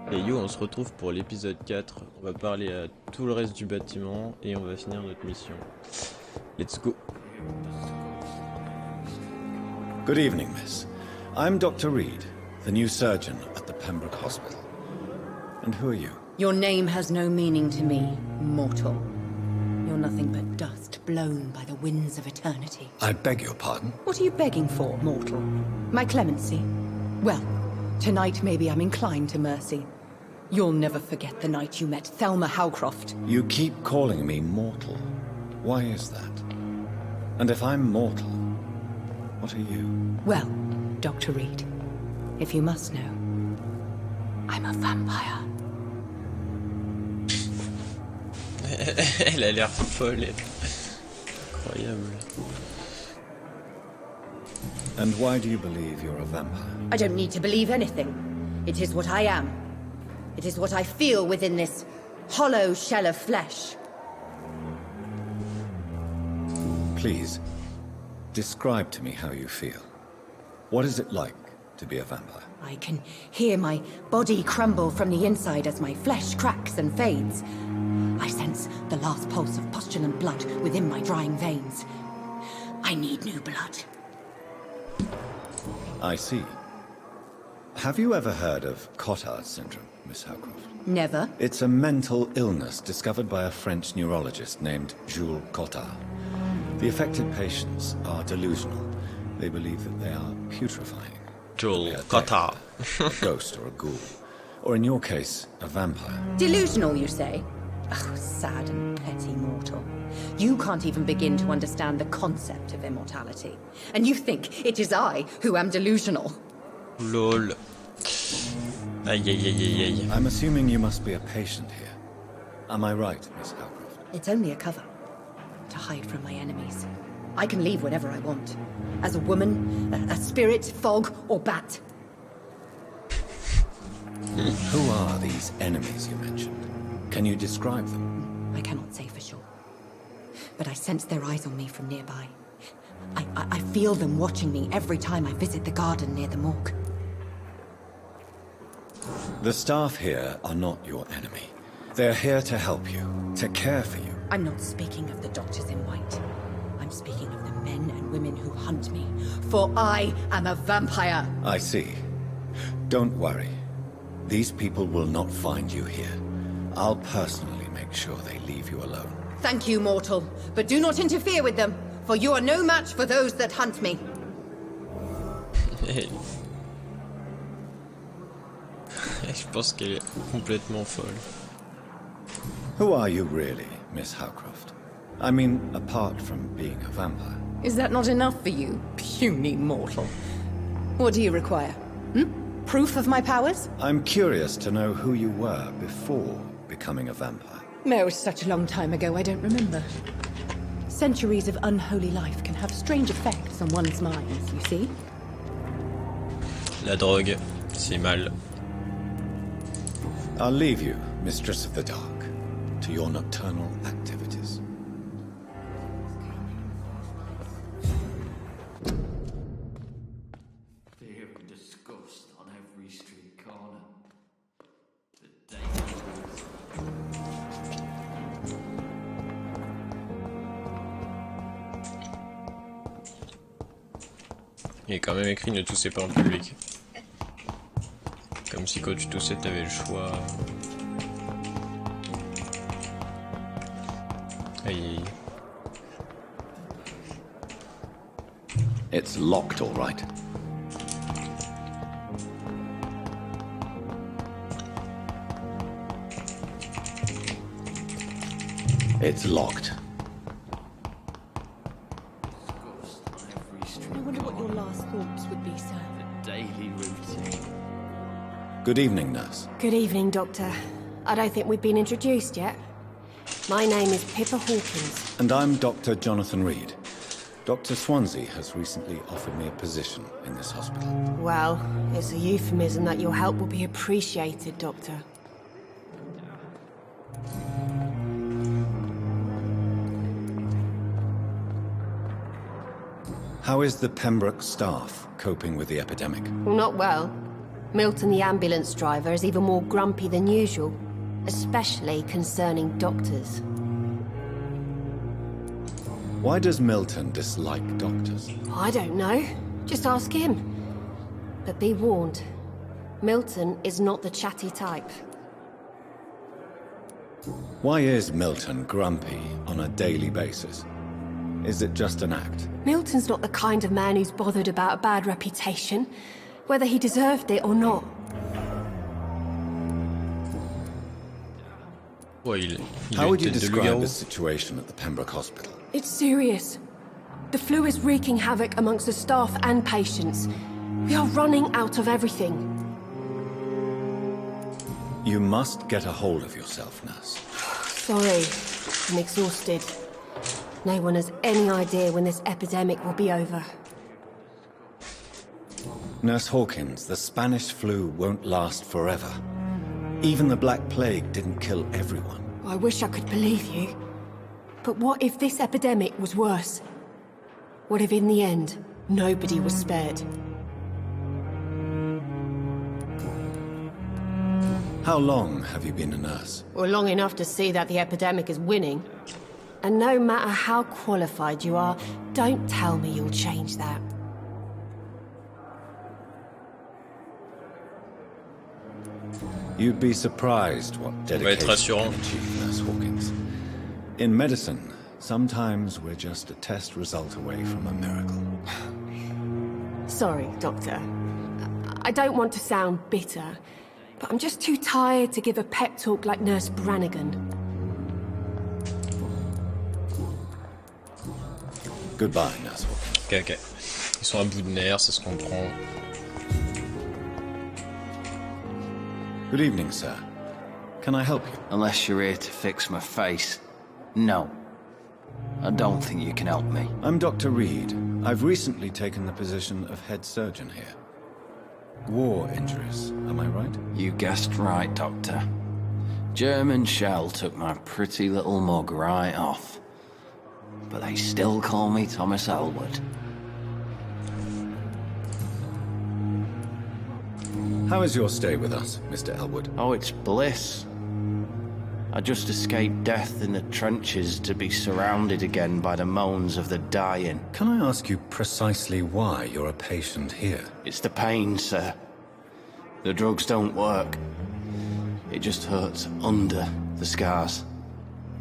Et yo, on se retrouve pour l'épisode 4. On va parler à tout le reste du bâtiment et on va finir notre mission. Let's go. Good evening, miss. I'm Dr. Reid, the new surgeon at the Pembroke Hospital. And who are you? Your name has no meaning to me, mortal. You're nothing but dust blown by the winds of eternity. I beg your pardon? What are you begging for, mortal? My clemency? Well, tonight maybe I'm inclined to mercy. You'll never forget the night you met Thelma Howcroft. You keep calling me mortal. Why is that? And if I'm mortal, what are you? Well, Dr. Reid, if you must know, I'm a vampire. Elle a l'air folle. Incroyable. And why do you believe you're a vampire? I don't need to believe anything. It is what I am. It is what I feel within this hollow shell of flesh. Please, describe to me how you feel. What is it like to be a vampire? I can hear my body crumble from the inside as my flesh cracks and fades. I sense the last pulse of postulant blood within my drying veins. I need new blood. I see. Have you ever heard of Cotard syndrome, Miss Howcroft? Never. It's a mental illness discovered by a French neurologist named Jules Cotard. The affected patients are delusional. They believe that they are putrefying. Jules Cotard. A ghost or a ghoul. Or in your case, a vampire. Delusional, you say? Oh, sad and petty mortal. You can't even begin to understand the concept of immortality. And you think it is I who am delusional. Lol. Aïe aïe aïe aïe aïe. I'm assuming you must be a patient here. Am I right, Miss Howcroft? It's only a cover. To hide from my enemies. I can leave whenever I want. As a woman, a spirit, fog, or bat. Who are these enemies you mentioned? Can you describe them? I cannot say for sure. But I sense their eyes on me from nearby. I feel them watching me every time I visit the garden near the morgue. The staff here are not your enemy. They're here to help you, to care for you. I'm not speaking of the doctors in white. I'm speaking of the men and women who hunt me. For I am a vampire. I see. Don't worry. These people will not find you here. I'll personally make sure they leave you alone. Thank you, mortal. But do not interfere with them, for you are no match for those that hunt me. Je pense qu'elle est complètement folle. Who are you really, Miss Howcroft? I mean, apart from being a vampire. Is that not enough for you, puny mortal? What do you require? Proof of my powers? I'm curious to know who you were before becoming a vampire. It was such a long time ago, I don't remember. Centuries of unholy life can have strange effects on one's minds, you see? La drogue, c'est mal. I'll leave you, Mistress of the Dark, to your nocturnal activities. Fear and disgust on every street corner. Il est quand même écrit ne toussez pas en public. Comme si quand tu toussais t'avais le choix. Aïe. It's locked, all right. It's locked. I wonder what your last thoughts would be, sir. Daily routine. Good evening, nurse. Good evening, Doctor. I don't think we've been introduced yet. My name is Pippa Hawkins. And I'm Dr. Jonathan Reid. Dr. Swansea has recently offered me a position in this hospital. Well, it's a euphemism that your help will be appreciated, Doctor. How is the Pembroke staff coping with the epidemic? Well, not well. Milton, the ambulance driver, is even more grumpy than usual, especially concerning doctors. Why does Milton dislike doctors? I don't know. Just ask him. But be warned, Milton is not the chatty type. Why is Milton grumpy on a daily basis? Is it just an act? Milton's not the kind of man who's bothered about a bad reputation, whether he deserved it or not. How would you describe the situation at the Pembroke Hospital? It's serious. The flu is wreaking havoc amongst the staff and patients. We are running out of everything. You must get a hold of yourself, nurse. Sorry, I'm exhausted. No one has any idea when this epidemic will be over. Nurse Hawkins, the Spanish flu won't last forever. Even the Black Plague didn't kill everyone. I wish I could believe you. But what if this epidemic was worse? What if in the end, nobody was spared? How long have you been a nurse? Well, long enough to see that the epidemic is winning. And no matter how qualified you are, don't tell me you'll change that. You'd be surprised what dedication can achieve, Nurse Hawkins. In medicine, sometimes we're just a test result away from a miracle. Sorry, Doctor. I don't want to sound bitter, but I'm just too tired to give a pep talk like Nurse Brannigan. Goodbye, Nurse Hawkins. Ok, ok. Ils sont à bout de nerfs, ça se comprend. Good evening, sir. Can I help you? Unless you're here to fix my face. No. I don't think you can help me. I'm Dr. Reid. I've recently taken the position of head surgeon here. War injuries, am I right? You guessed right, Doctor. German shell took my pretty little mug right off. But they still call me Thomas Elwood. How is your stay with us, Mr. Elwood? Oh, it's bliss. I just escaped death in the trenches to be surrounded again by the moans of the dying. Can I ask you precisely why you're a patient here? It's the pain, sir. The drugs don't work. It just hurts under the scars,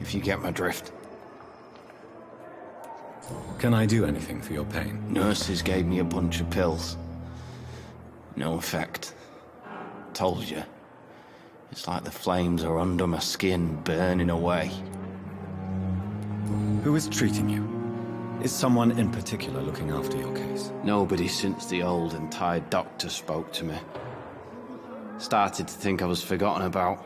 if you get my drift. Can I do anything for your pain? Nurses gave me a bunch of pills. No effect. Told you. It's like the flames are under my skin, burning away. Who is treating you? Is someone in particular looking after your case? Nobody since the old and tired doctor spoke to me. Started to think I was forgotten about.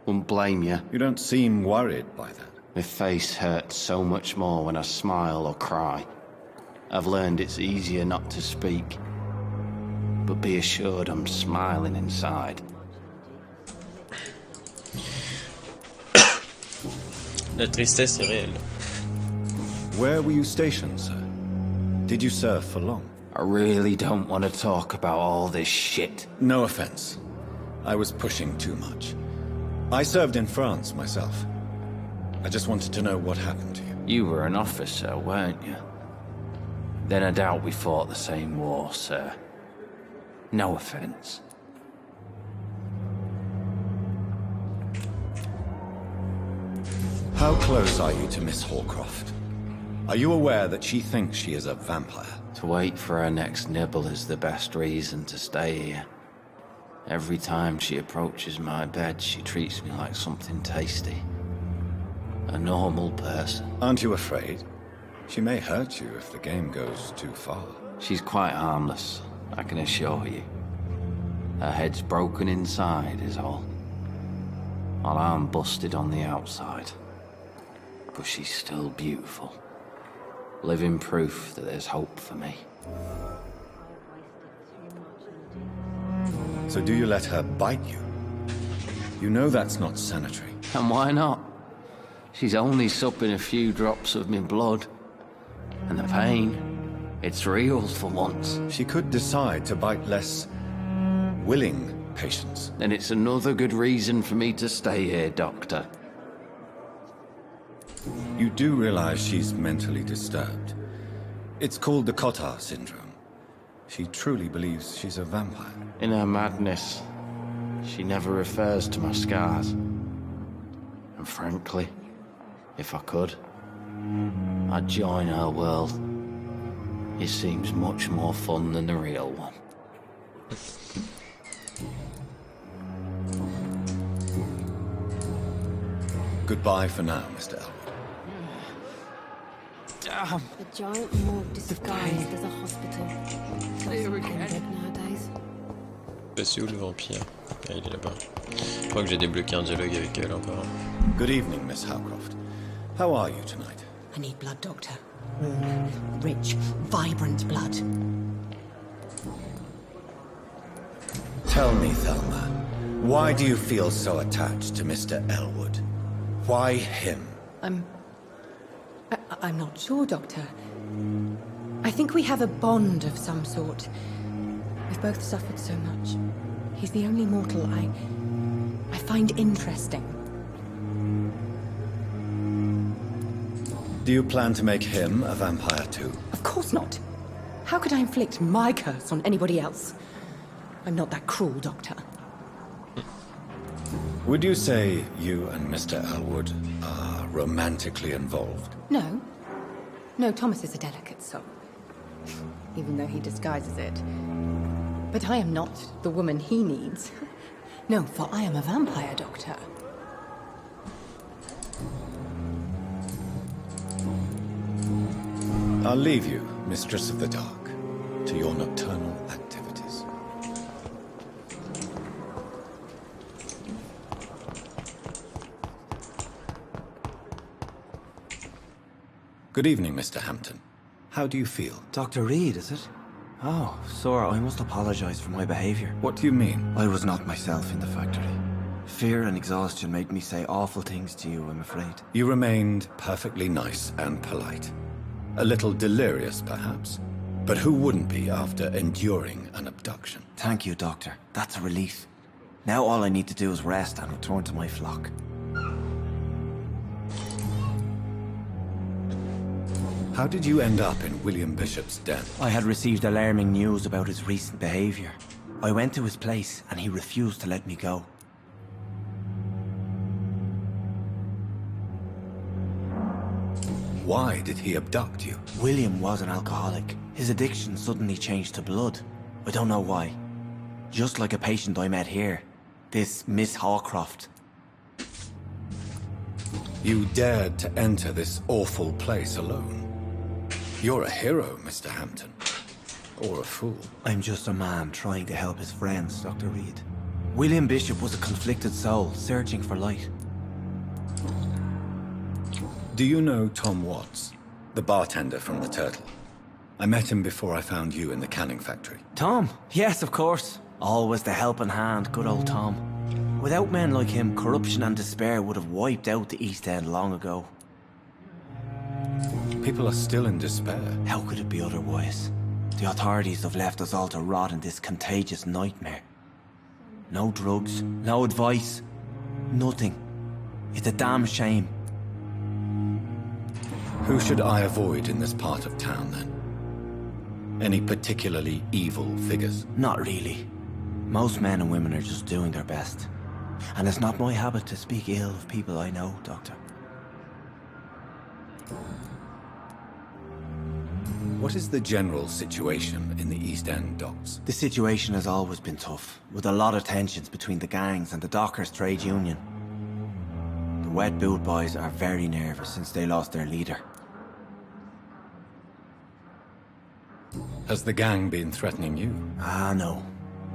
Wouldn't blame you. You don't seem worried by that. My face hurts so much more when I smile or cry. I've learned it's easier not to speak. But be assured I'm smiling inside. La tristesse est réelle. Where were you stationed, sir? Did you serve for long? I really don't want to talk about all this shit. No offense. I was pushing too much. I served in France myself. I just wanted to know what happened to you. You were an officer, weren't you? Then I doubt we fought the same war, sir. No offense. How close are you to Miss Hawcroft? Are you aware that she thinks she is a vampire? To wait for her next nibble is the best reason to stay here. Every time she approaches my bed, she treats me like something tasty. A normal person. Aren't you afraid? She may hurt you if the game goes too far. She's quite harmless, I can assure you. Her head's broken inside is all. While I'm busted on the outside. But she's still beautiful. Living proof that there's hope for me. So do you let her bite you? You know that's not sanitary. And why not? She's only supping a few drops of me blood. And the pain, it's real for once. She could decide to bite less willing patients. Then it's another good reason for me to stay here, Doctor. You do realize she's mentally disturbed. It's called the Cotard syndrome. She truly believes she's a vampire. In her madness, she never refers to my scars. And frankly, if I could, I'd join her world. It seems much more fun than the real one. Goodbye for now, Mr. Elwood. Damn! A giant morgue disguised as a hospital. Nowadays. C'est où le vampire? Ah, il est là-bas. Je crois que j'ai débloqué un dialogue avec elle encore. Good evening, Miss Howcroft. How are you tonight? I need blood, Doctor. Warm, rich, vibrant blood. Tell me, Thelma, why do you feel so attached to Mr. Elwood? Why him? I'm not sure, Doctor. I think we have a bond of some sort. We've both suffered so much. He's the only mortal I find interesting. Do you plan to make him a vampire too? Of course not. How could I inflict my curse on anybody else? I'm not that cruel, Doctor. Would you say you and Mr. Elwood are romantically involved? No. No, Thomas is a delicate soul. Even though he disguises it. But I am not the woman he needs. No, for I am a vampire, Doctor. I'll leave you, Mistress of the Dark, to your nocturnal activities. Good evening, Mr. Hampton. How do you feel? Dr. Reid, is it? Oh, sir, I must apologize for my behavior. What do you mean? I was not myself in the factory. Fear and exhaustion made me say awful things to you, I'm afraid. You remained perfectly nice and polite. A little delirious, perhaps. But who wouldn't be after enduring an abduction? Thank you, Doctor. That's a relief. Now all I need to do is rest and return to my flock. How did you end up in William Bishop's den? I had received alarming news about his recent behavior. I went to his place and he refused to let me go. Why did he abduct you? William was an alcoholic. His addiction suddenly changed to blood. I don't know why. Just like a patient I met here. This Miss Hawcroft. You dared to enter this awful place alone. You're a hero, Mr. Hampton. Or a fool. I'm just a man trying to help his friends, Dr. Reid. William Bishop was a conflicted soul, searching for light. Do you know Tom Watts, the bartender from the Turtle? I met him before I found you in the canning factory. Tom? Yes, of course. Always the helping hand, good old Tom. Without men like him, corruption and despair would have wiped out the East End long ago. People are still in despair. How could it be otherwise? The authorities have left us all to rot in this contagious nightmare. No drugs, no advice, nothing. It's a damn shame. Who should I avoid in this part of town, then? Any particularly evil figures? Not really. Most men and women are just doing their best. And it's not my habit to speak ill of people I know, Doctor. What is the general situation in the East End docks? The situation has always been tough, with a lot of tensions between the gangs and the dockers' trade union. The Wet Boot Boys are very nervous since they lost their leader. Has the gang been threatening you? Ah, no.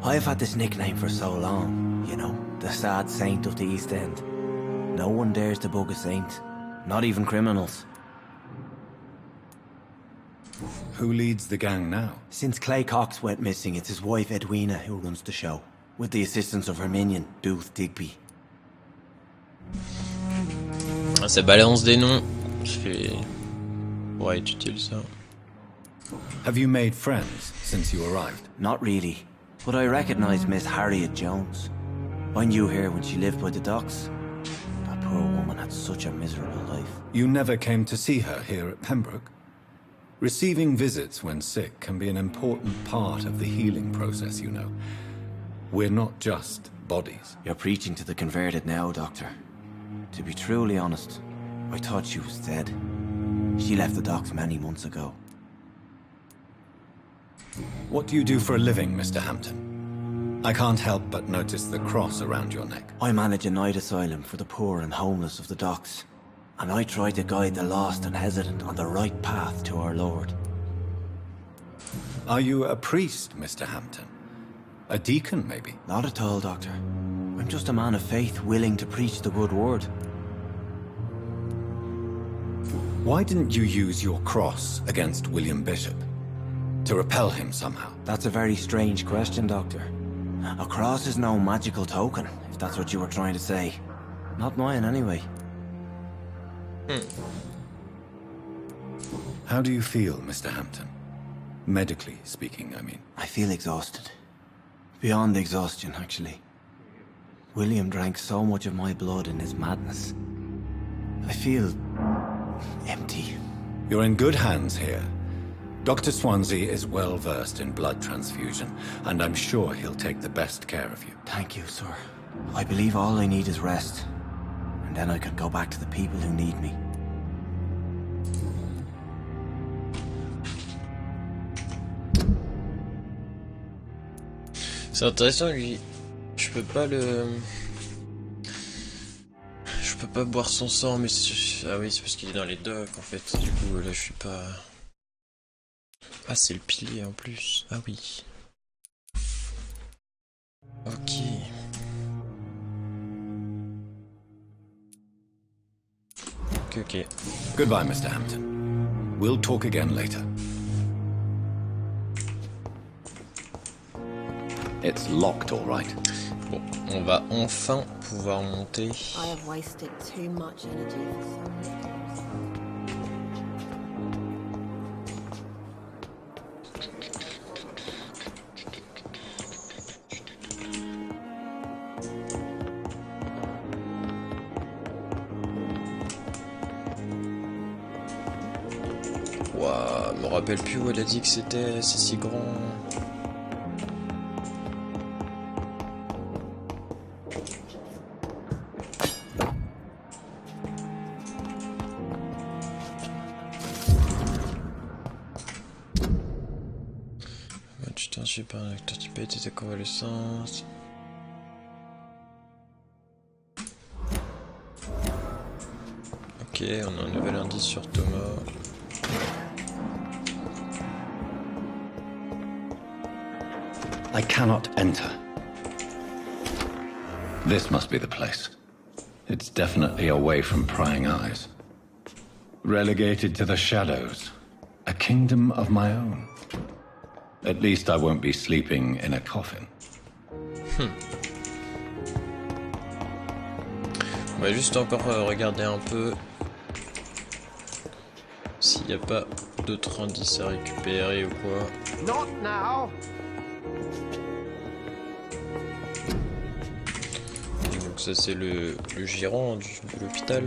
I've had this nickname for so long, you know, the sad saint of the East End. No one dares to bug a saint, not even criminals. Who leads the gang now? Since Clay Cox went missing, it's his wife Edwina who runs the show, with the assistance of her minion, Booth Digby. Ça balance des noms. Je fais... Ouais, utile ça. Have you made friends since you arrived? Not really. but I recognize Miss Harriet Jones. I knew her when she lived by the docks. That poor woman had such a miserable life. You never came to see her here at Pembroke? Receiving visits when sick can be an important part of the healing process, you know. We're not just bodies. You're preaching to the converted now, Doctor. To be truly honest, I thought she was dead. She left the docks many months ago. What do you do for a living, Mr. Hampton? I can't help but notice the cross around your neck. I manage a night asylum for the poor and homeless of the docks. And I try to guide the lost and hesitant on the right path to our Lord. Are you a priest, Mr. Hampton? A deacon, maybe? Not at all, Doctor. I'm just a man of faith willing to preach the good word. Why didn't you use your cross against William Bishop? To repel him somehow? That's a very strange question, Doctor. A cross is no magical token, if that's what you were trying to say. Not mine, anyway. How do you feel, Mr. Hampton? Medically speaking, I mean. I feel exhausted. Beyond exhaustion, actually. William drank so much of my blood in his madness. I feel empty. You're in good hands here. Dr. Swansea is well versed in blood transfusion, and I'm sure he'll take the best care of you. Thank you, sir. I believe all I need is rest. And then I can go back to the people who need me. C'est intéressant, lui. Je peux pas le... Je peux pas boire son sang, mais... Ah oui, c'est parce qu'il est dans les docks, en fait. Du coup, là, je suis pas... Ah, c'est le pilier, en plus. Ah oui. Ok. Ok. Goodbye, Mr. Hampton. We'll talk again later. It's locked, all right. Bon, on va enfin pouvoir monter. I have wasted too much energy for some reason. Ouah, je me rappelle plus où elle a dit que c'était, c'est si grand. Tu t'en suis par un acteur type A, t'étais convalescence. Ok, on a un nouvel indice sur Thomas. I cannot enter. This must be the place. It's definitely away from prying eyes. Relegated to the shadows. A kingdom of my own. At least I won't be sleeping in a coffin. On va juste encore regarder un peu s'il n'y a pas d'autres indices à récupérer ou quoi. Not now. Et donc ça c'est le gérant de l'hôpital.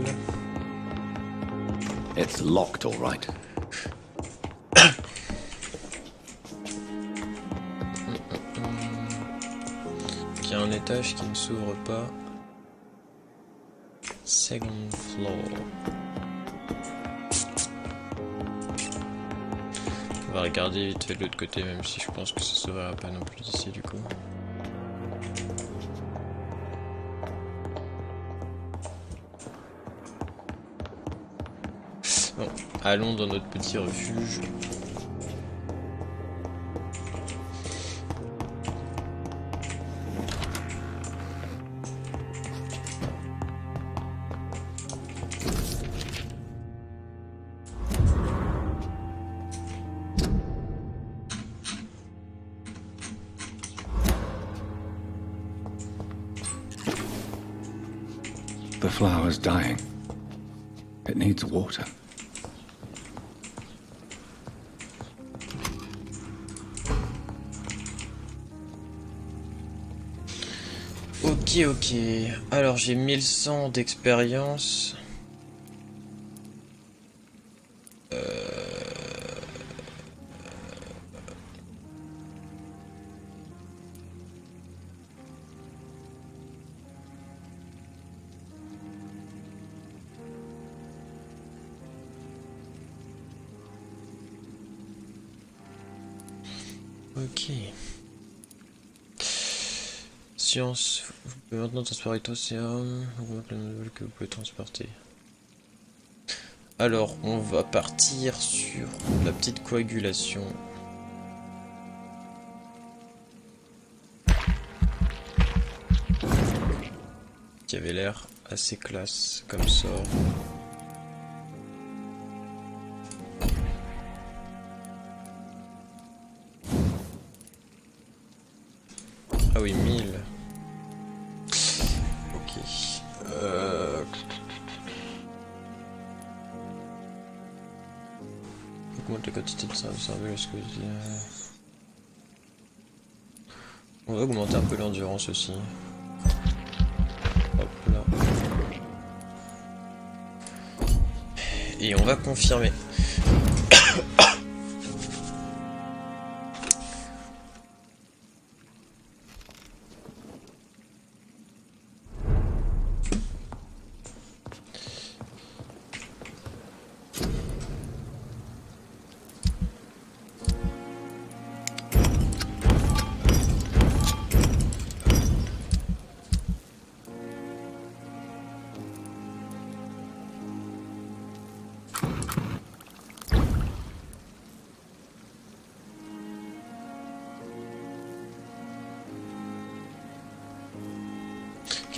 It's locked, all right. Il y a un étage qui ne s'ouvre pas. Second floor. On va regarder vite fait de l'autre côté, même si je pense que ça s'ouvrira pas non plus d'ici du coup. Bon, allons dans notre petit refuge. The flower's dying. It needs water. ok. Alors j'ai 1100 d'expérience. Ok. Science, vous pouvez maintenant transporter sérum, augmente le level que vous pouvez transporter. Alors, on va partir sur la petite coagulation. Qui avait l'air assez classe comme sort. Ah oui, 1000. Ok. Augmente la quantité de service, est-ce que on va augmenter un peu l'endurance aussi. Hop là. Et on va confirmer.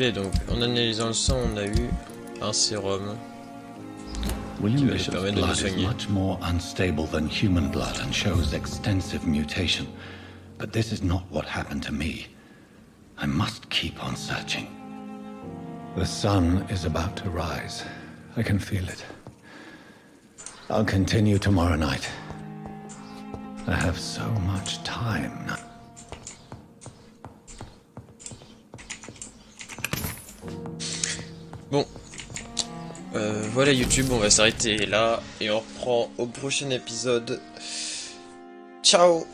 Ok, donc en analysant le sang, on a eu un sérum William va nous Bishop's permettre de nous blood is soigner. much more unstable than human blood and shows extensive mutation. But this is not what happened to me. I must keep on searching. The sun is about to rise. I can feel it. I'll continue tomorrow night. I have so much time now. Bon, voilà YouTube, on va s'arrêter là et on reprend au prochain épisode. Ciao!